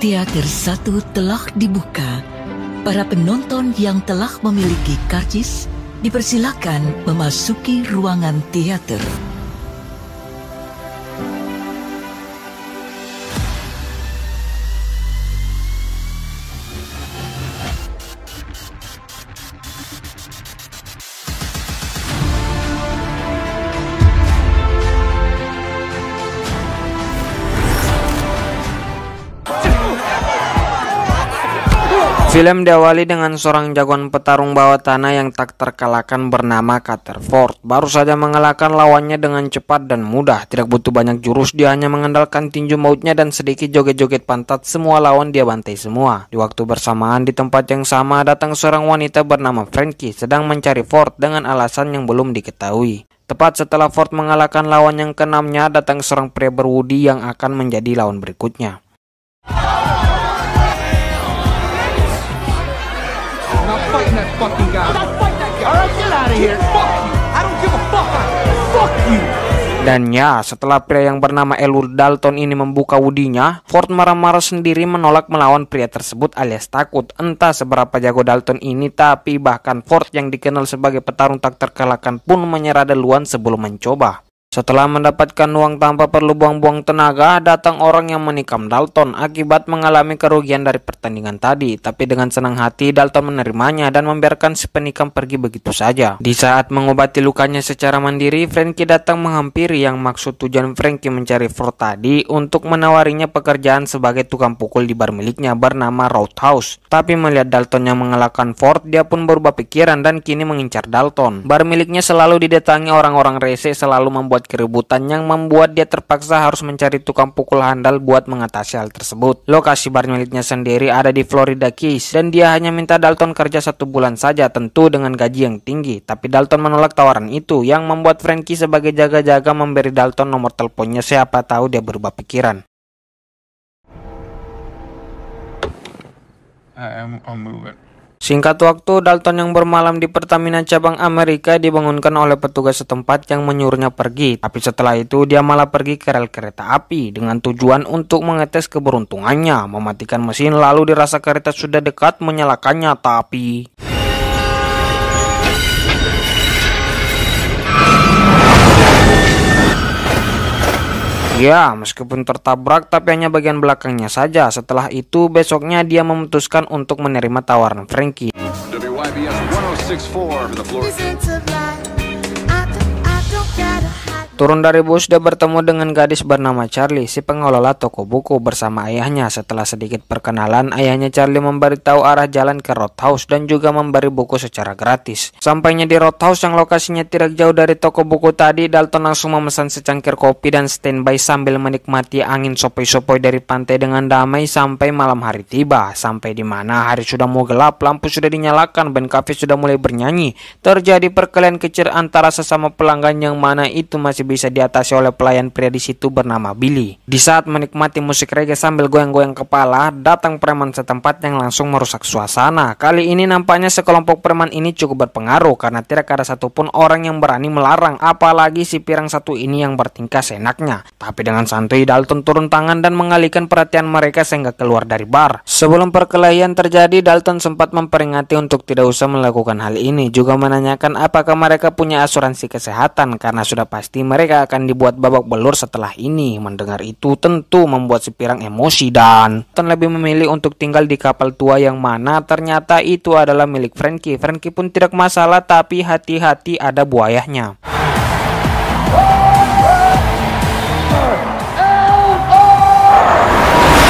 Teater 1 telah dibuka. Para penonton yang telah memiliki karcis dipersilakan memasuki ruangan teater. Film diawali dengan seorang jagoan petarung bawah tanah yang tak terkalahkan bernama Carter Ford. Baru saja mengalahkan lawannya dengan cepat dan mudah. Tidak butuh banyak jurus, dia hanya mengandalkan tinju mautnya dan sedikit joget-joget pantat. Semua lawan dia bantai semua. Di waktu bersamaan di tempat yang sama datang seorang wanita bernama Frankie sedang mencari Ford dengan alasan yang belum diketahui. Tepat setelah Ford mengalahkan lawan yang keenamnya, datang seorang pria berwudi yang akan menjadi lawan berikutnya. Dan ya, setelah pria yang bernama Elwood Dalton ini membuka wudinya, Ford marah-marah sendiri menolak melawan pria tersebut alias takut. Entah seberapa jago Dalton ini, tapi bahkan Ford yang dikenal sebagai petarung tak terkalahkan pun menyerah duluan sebelum mencoba. Setelah mendapatkan uang tanpa perlu buang-buang tenaga, datang orang yang menikam Dalton akibat mengalami kerugian dari pertandingan tadi. Tapi dengan senang hati, Dalton menerimanya dan membiarkan si penikam pergi begitu saja. Di saat mengobati lukanya secara mandiri, Frankie datang menghampiri. Yang maksud tujuan Frankie mencari Ford tadi untuk menawarinya pekerjaan sebagai tukang pukul di bar miliknya bernama Roadhouse. Tapi melihat Dalton yang mengalahkan Ford, dia pun berubah pikiran dan kini mengincar Dalton. Bar miliknya selalu didatangi orang-orang rese, selalu membuat keributan yang membuat dia terpaksa harus mencari tukang pukul handal buat mengatasi hal tersebut. Lokasi bar miliknya sendiri ada di Florida Keys dan dia hanya minta Dalton kerja 1 bulan saja, tentu dengan gaji yang tinggi. Tapi Dalton menolak tawaran itu yang membuat Frankie sebagai jaga-jaga memberi Dalton nomor teleponnya, siapa tahu dia berubah pikiran. I'll move it. Singkat waktu, Dalton yang bermalam di Pertamina cabang Amerika dibangunkan oleh petugas setempat yang menyuruhnya pergi. Tapi setelah itu dia malah pergi ke rel kereta api dengan tujuan untuk mengetes keberuntungannya, mematikan mesin lalu dirasa kereta sudah dekat menyalakannya, tapi ya, meskipun tertabrak tapi hanya bagian belakangnya saja. Setelah itu besoknya dia memutuskan untuk menerima tawaran Frankie. WYBS 106.4 for the floor. Turun dari bus, dia bertemu dengan gadis bernama Charlie, si pengelola toko buku bersama ayahnya. Setelah sedikit perkenalan, ayahnya Charlie memberitahu arah jalan ke Roadhouse dan juga memberi buku secara gratis. Sampainya di Roadhouse yang lokasinya tidak jauh dari toko buku tadi, Dalton langsung memesan secangkir kopi dan standby sambil menikmati angin sopoi-sopoi dari pantai dengan damai sampai malam hari tiba. Sampai di mana hari sudah mau gelap, lampu sudah dinyalakan, band cafe sudah mulai bernyanyi. Terjadi perkelahian kecil antara sesama pelanggan yang mana itu masih bisa diatasi oleh pelayan pria di situ bernama Billy. Di saat menikmati musik reggae sambil goyang-goyang kepala, datang preman setempat yang langsung merusak suasana. Kali ini nampaknya sekelompok preman ini cukup berpengaruh karena tidak ada satupun orang yang berani melarang, apalagi si pirang satu ini yang bertingkah seenaknya. Tapi dengan santuy Dalton turun tangan dan mengalihkan perhatian mereka sehingga keluar dari bar. Sebelum perkelahian terjadi, Dalton sempat memperingati untuk tidak usah melakukan hal ini, juga menanyakan apakah mereka punya asuransi kesehatan karena sudah pasti mereka akan dibuat babak belur setelah ini. Mendengar itu tentu membuat si pirang emosi dan Dalton lebih memilih untuk tinggal di kapal tua yang mana ternyata itu adalah milik Frankie. Frankie pun tidak masalah, tapi hati-hati ada buayanya.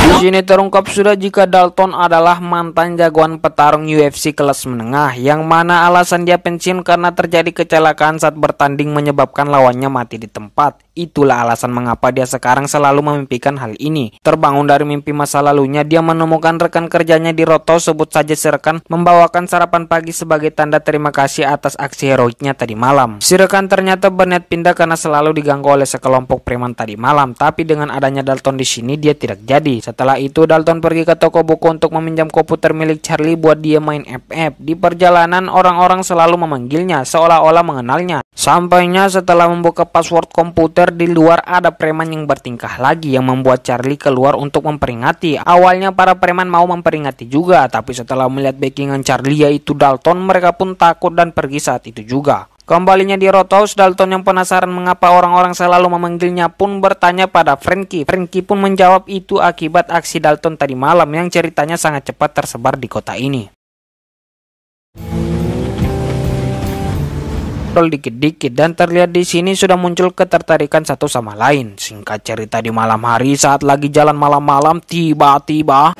Di sini terungkap sudah jika Dalton adalah mantan jagoan petarung UFC kelas menengah, yang mana alasan dia pensiun karena terjadi kecelakaan saat bertanding menyebabkan lawannya mati di tempat. Itulah alasan mengapa dia sekarang selalu memimpikan hal ini. Terbangun dari mimpi masa lalunya, dia menemukan rekan kerjanya di Roto, sebut saja si rekan, membawakan sarapan pagi sebagai tanda terima kasih atas aksi heroiknya tadi malam. Si rekan ternyata berniat pindah karena selalu diganggu oleh sekelompok preman tadi malam, tapi dengan adanya Dalton di sini dia tidak jadi. Setelah Setelah itu Dalton pergi ke toko buku untuk meminjam komputer milik Charlie buat dia main FF. Di perjalanan orang-orang selalu memanggilnya seolah-olah mengenalnya. Sampainya setelah membuka password komputer, di luar ada preman yang bertingkah lagi yang membuat Charlie keluar untuk memperingati. Awalnya para preman mau memperingati juga, tapi setelah melihat backingan Charlie yaitu Dalton, mereka pun takut dan pergi saat itu juga. Kembalinya di Roadhouse, Dalton yang penasaran mengapa orang-orang selalu memanggilnya pun bertanya pada Frankie. Frankie pun menjawab itu akibat aksi Dalton tadi malam yang ceritanya sangat cepat tersebar di kota ini. Dikit-dikit dan terlihat di sini sudah muncul ketertarikan satu sama lain. Singkat cerita, di malam hari saat lagi jalan malam-malam, tiba-tiba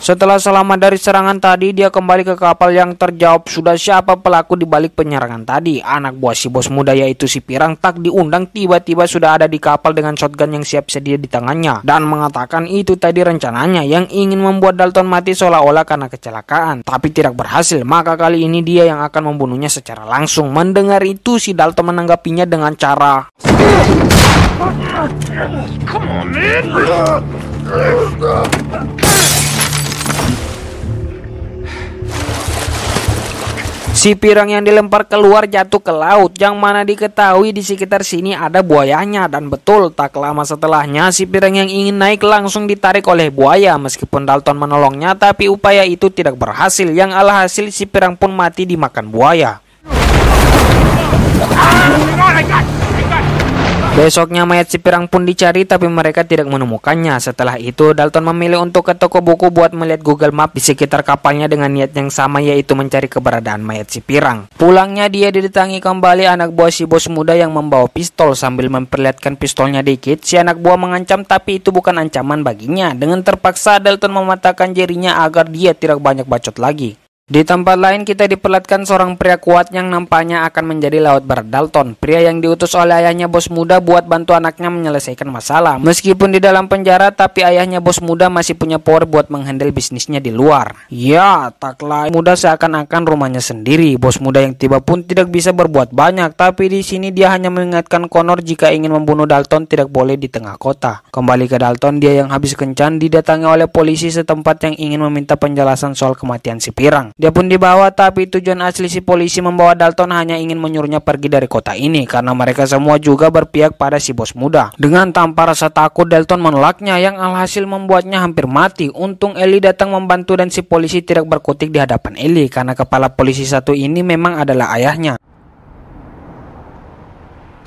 setelah selamat dari serangan tadi, dia kembali ke kapal yang terjawab sudah siapa pelaku di balik penyerangan tadi. Anak buah si bos muda yaitu si Pirang tak diundang tiba-tiba sudah ada di kapal dengan shotgun yang siap sedia di tangannya dan mengatakan itu tadi rencananya yang ingin membuat Dalton mati seolah-olah karena kecelakaan, tapi tidak berhasil. Maka kali ini dia yang akan membunuhnya secara langsung. Mendengar itu si Dalton menanggapinya dengan cara Come on, man! si Pirang yang dilempar keluar jatuh ke laut, yang mana diketahui di sekitar sini ada buayanya. Dan betul, tak lama setelahnya si Pirang yang ingin naik langsung ditarik oleh buaya. Meskipun Dalton menolongnya, tapi upaya itu tidak berhasil, yang alhasil si Pirang pun mati dimakan buaya. Besoknya mayat si Pirang pun dicari tapi mereka tidak menemukannya. Setelah itu Dalton memilih untuk ke toko buku buat melihat Google Map di sekitar kapalnya dengan niat yang sama, yaitu mencari keberadaan mayat si Pirang. Pulangnya dia didatangi kembali anak buah si bos muda yang membawa pistol. Sambil memperlihatkan pistolnya dikit, si anak buah mengancam tapi itu bukan ancaman baginya. Dengan terpaksa Dalton mematahkan jarinya agar dia tidak banyak bacot lagi. Di tempat lain kita diperlihatkan seorang pria kuat yang nampaknya akan menjadi lawan berat Dalton. Pria yang diutus oleh ayahnya bos muda buat bantu anaknya menyelesaikan masalah. Meskipun di dalam penjara, tapi ayahnya bos muda masih punya power buat menghandle bisnisnya di luar. Ya, tak lain muda seakan-akan rumahnya sendiri. Bos muda yang tiba pun tidak bisa berbuat banyak, tapi di sini dia hanya mengingatkan Connor jika ingin membunuh Dalton tidak boleh di tengah kota. Kembali ke Dalton, dia yang habis kencan didatangi oleh polisi setempat yang ingin meminta penjelasan soal kematian si Pirang. Dia pun dibawa, tapi tujuan asli si polisi membawa Dalton hanya ingin menyuruhnya pergi dari kota ini karena mereka semua juga berpihak pada si bos muda. Dengan tanpa rasa takut Dalton menolaknya, yang alhasil membuatnya hampir mati. Untung Ellie datang membantu dan si polisi tidak berkutik di hadapan Ellie karena kepala polisi satu ini memang adalah ayahnya.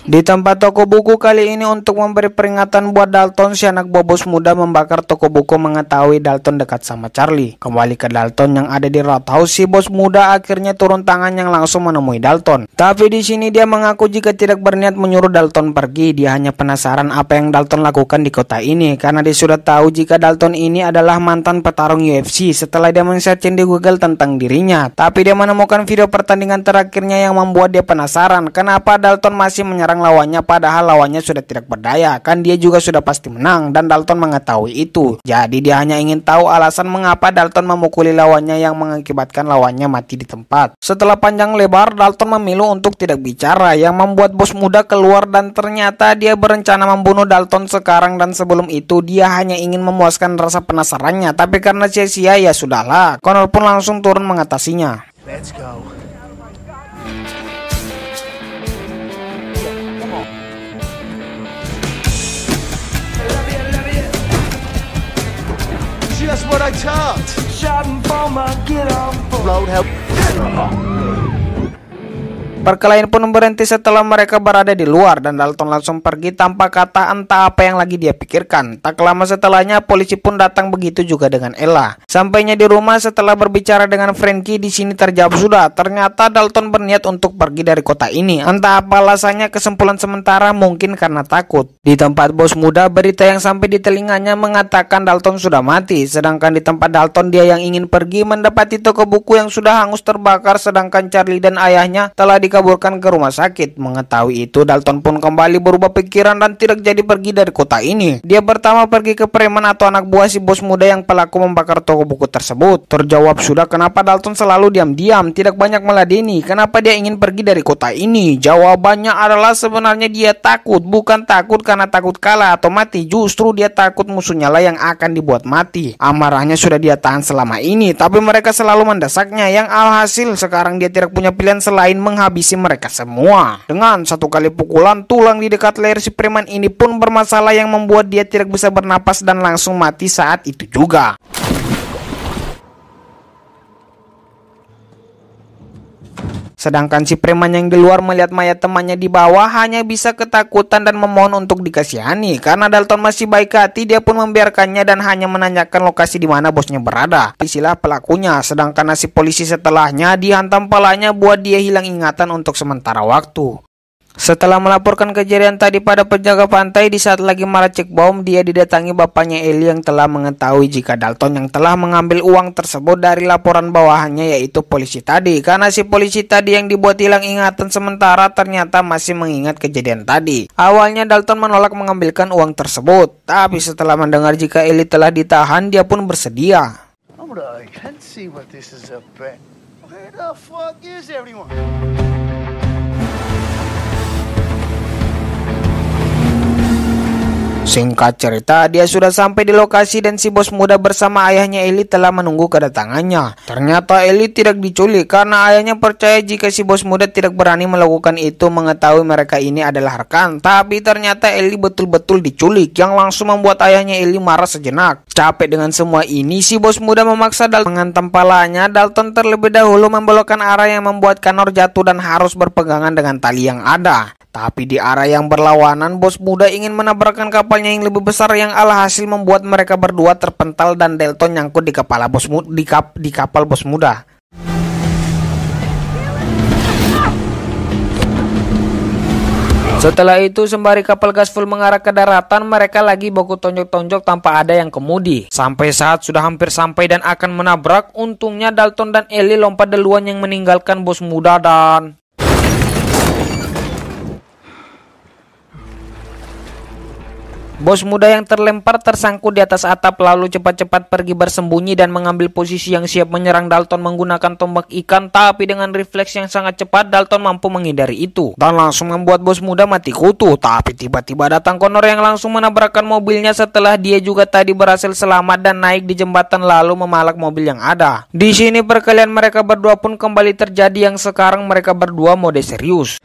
Di tempat toko buku kali ini untuk memberi peringatan buat Dalton, si anak buah bos muda membakar toko buku mengetahui Dalton dekat sama Charlie. Kembali ke Dalton yang ada di Roadhouse, si bos muda akhirnya turun tangan yang langsung menemui Dalton. Tapi di sini dia mengaku jika tidak berniat menyuruh Dalton pergi. Dia hanya penasaran apa yang Dalton lakukan di kota ini karena dia sudah tahu jika Dalton ini adalah mantan petarung UFC setelah dia men-searching di Google tentang dirinya. Tapi dia menemukan video pertandingan terakhirnya yang membuat dia penasaran kenapa Dalton masih menyerang lawannya padahal lawannya sudah tidak berdaya, kan dia juga sudah pasti menang dan Dalton mengetahui itu. Jadi dia hanya ingin tahu alasan mengapa Dalton memukuli lawannya yang mengakibatkan lawannya mati di tempat. Setelah panjang lebar, Dalton memilih untuk tidak bicara, yang membuat bos muda keluar dan ternyata dia berencana membunuh Dalton sekarang, dan sebelum itu dia hanya ingin memuaskan rasa penasarannya, tapi karena sia-sia ya sudahlah. Connor pun langsung turun mengatasinya. Let's go. Just what I taught. Shouting for my get on road help. Perkelahian pun berhenti setelah mereka berada di luar dan Dalton langsung pergi tanpa kata entah apa yang lagi dia pikirkan. Tak lama setelahnya polisi pun datang, begitu juga dengan Ella. Sampainya di rumah setelah berbicara dengan Frankie, di sini terjawab sudah. Ternyata Dalton berniat untuk pergi dari kota ini. Entah apa alasannya, kesimpulan sementara mungkin karena takut. Di tempat bos muda, berita yang sampai di telinganya mengatakan Dalton sudah mati. Sedangkan di tempat Dalton, dia yang ingin pergi mendapati toko buku yang sudah hangus terbakar, sedangkan Charlie dan ayahnya telah dikaburkan ke rumah sakit. Mengetahui itu, Dalton pun kembali berubah pikiran dan tidak jadi pergi dari kota ini. Dia pertama pergi ke preman atau anak buah si bos muda yang pelaku membakar toko buku tersebut. Terjawab sudah kenapa Dalton selalu diam-diam, tidak banyak meladeni. Kenapa dia ingin pergi dari kota ini? Jawabannya adalah sebenarnya dia takut. Bukan takut karena takut kalah atau mati, justru dia takut musuhnya lah yang akan dibuat mati. Amarahnya sudah dia tahan selama ini, tapi mereka selalu mendesaknya, yang alhasil sekarang dia tidak punya pilihan selain menghabisi mereka semua. Dengan satu kali pukulan, tulang di dekat leher si preman ini pun bermasalah yang membuat dia tidak bisa bernapas dan langsung mati saat itu juga. Sedangkan si preman yang di luar melihat mayat temannya di bawah hanya bisa ketakutan dan memohon untuk dikasihani. Karena Dalton masih baik hati, dia pun membiarkannya dan hanya menanyakan lokasi di mana bosnya berada. Isilah pelakunya, sedangkan si polisi setelahnya dihantam palanya buat dia hilang ingatan untuk sementara waktu. Setelah melaporkan kejadian tadi pada penjaga pantai, di saat lagi marah cek bom, dia didatangi bapaknya Ellie yang telah mengetahui jika Dalton yang telah mengambil uang tersebut dari laporan bawahannya, yaitu polisi tadi. Karena si polisi tadi yang dibuat hilang ingatan sementara ternyata masih mengingat kejadian tadi. Awalnya Dalton menolak mengambilkan uang tersebut, tapi setelah mendengar jika Ellie telah ditahan, dia pun bersedia. Singkat cerita, dia sudah sampai di lokasi dan si bos muda bersama ayahnya Ellie telah menunggu kedatangannya. Ternyata Ellie tidak diculik karena ayahnya percaya jika si bos muda tidak berani melakukan itu mengetahui mereka ini adalah rekan. Tapi ternyata Ellie betul-betul diculik, yang langsung membuat ayahnya Ellie marah sejenak. Capek dengan semua ini, si bos muda memaksa Dalton menghantam palanya. Dalton terlebih dahulu membelokkan arah yang membuat Connor jatuh dan harus berpegangan dengan tali yang ada. Tapi di arah yang berlawanan, bos muda ingin menabrakkan kapalnya yang lebih besar, yang alhasil membuat mereka berdua terpental dan Dalton nyangkut di kepala di kapal bos muda. Setelah itu, sembari kapal gas full mengarah ke daratan, mereka lagi baku tonjok-tonjok tanpa ada yang kemudi. Sampai saat sudah hampir sampai dan akan menabrak, untungnya Dalton dan Ellie lompat duluan yang meninggalkan bos muda dan... Bos muda yang terlempar tersangkut di atas atap lalu cepat-cepat pergi bersembunyi dan mengambil posisi yang siap menyerang Dalton menggunakan tombak ikan. Tapi dengan refleks yang sangat cepat, Dalton mampu menghindari itu dan langsung membuat bos muda mati kutu. Tapi tiba-tiba datang Connor yang langsung menabrakkan mobilnya setelah dia juga tadi berhasil selamat dan naik di jembatan lalu memalak mobil yang ada. Di sini perkelahian mereka berdua pun kembali terjadi, yang sekarang mereka berdua mode serius.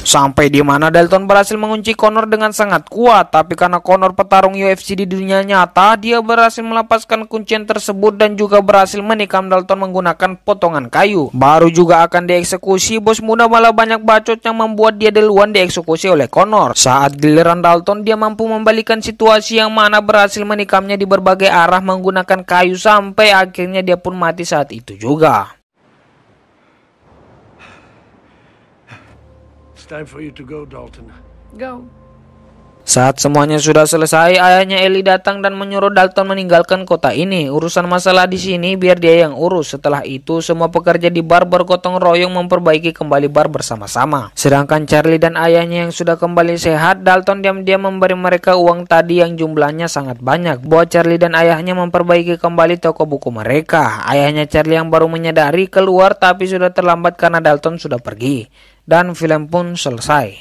Sampai di mana Dalton berhasil mengunci Connor dengan sangat kuat, tapi karena Connor petarung UFC di dunia nyata, dia berhasil melepaskan kuncian tersebut dan juga berhasil menikam Dalton menggunakan potongan kayu. Baru juga akan dieksekusi, bos muda malah banyak bacot yang membuat dia duluan dieksekusi oleh Connor. Saat giliran Dalton, dia mampu membalikan situasi yang mana berhasil menikamnya di berbagai arah menggunakan kayu sampai akhirnya dia pun mati saat itu juga. Time for you to go, Dalton. Go. Saat semuanya sudah selesai, ayahnya Ellie datang dan menyuruh Dalton meninggalkan kota ini. Urusan masalah di sini biar dia yang urus. Setelah itu, semua pekerja di bar bergotong royong memperbaiki kembali bar bersama-sama. Sedangkan Charlie dan ayahnya yang sudah kembali sehat, Dalton diam-diam memberi mereka uang tadi yang jumlahnya sangat banyak. Buat Charlie dan ayahnya memperbaiki kembali toko buku mereka. Ayahnya Charlie yang baru menyadari keluar tapi sudah terlambat karena Dalton sudah pergi. Dan film pun selesai.